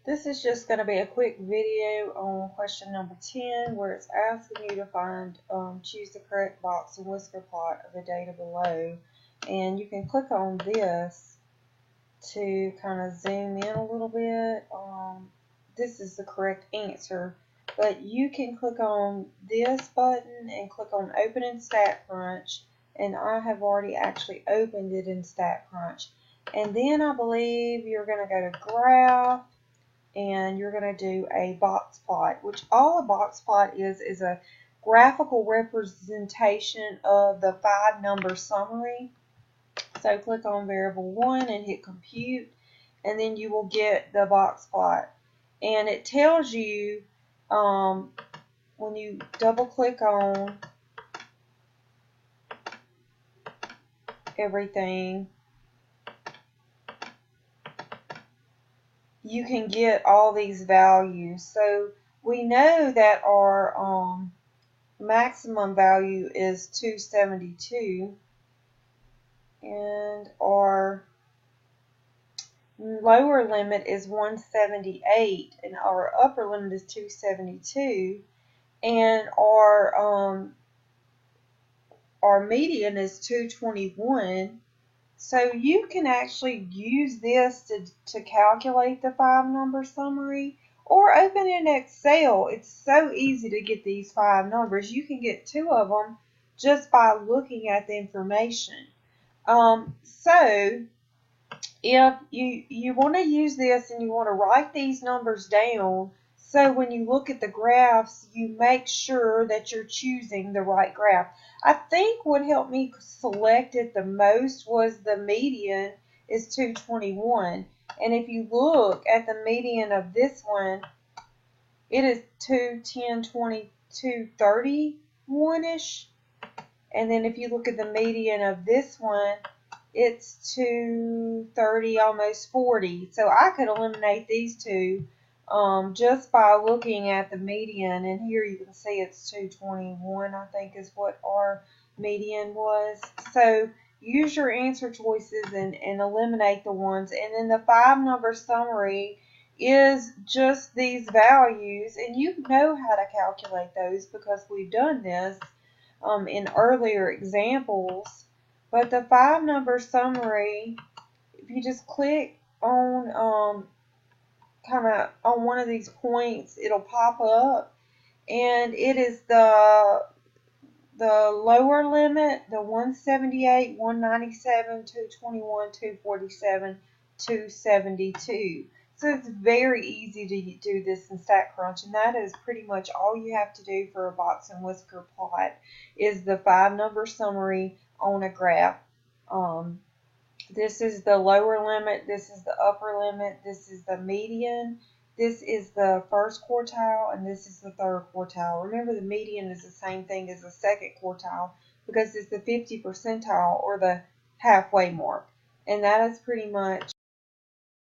This is just going to be a quick video on question number 10, where it's asking you to choose the correct box and whisker plot of the data below. And you can click on this to kind of zoom in a little bit. This is the correct answer, but you can click on this button and click on Open in StatCrunch, and I have already actually opened it in StatCrunch. And then I believe you're going to go to Graph, and you're going to do a box plot, which all a box plot is a graphical representation of the 5-number summary. So click on variable 1 and hit compute, and then you will get the box plot. And it tells you when you double click on everything, you can get all these values. So we know that our maximum value is 272, and our lower limit is 178, and our upper limit is 272, and our median is 221. So you can actually use this to calculate the 5-number summary, or open in Excel. It's so easy to get these 5 numbers. You can get 2 of them just by looking at the information. So if you want to use this and you want to write these numbers down, so when you look at the graphs, you make sure that you're choosing the right graph. I think what helped me select it the most was the median is 221. And if you look at the median of this one, it is 210, 22, 31-ish. And then if you look at the median of this one, it's 230, almost 40. So I could eliminate these two just by looking at the median, and here you can see it's 221, I think is what our median was. So use your answer choices and eliminate the ones, and then the 5-number summary is just these values, and you know how to calculate those because we've done this in earlier examples. But the 5-number summary, if you just click on kind of on one of these points, it'll pop up, and it is the lower limit, the 178, 197, 221, 247, 272. So it's very easy to do this in StatCrunch, and that is pretty much all you have to do for a box and whisker plot is the 5-number summary on a graph. This is the lower limit, this is the upper limit, this is the median, this is the first quartile, and this is the third quartile. Remember, the median is the same thing as the second quartile because it's the 50th percentile or the halfway mark. And that is pretty much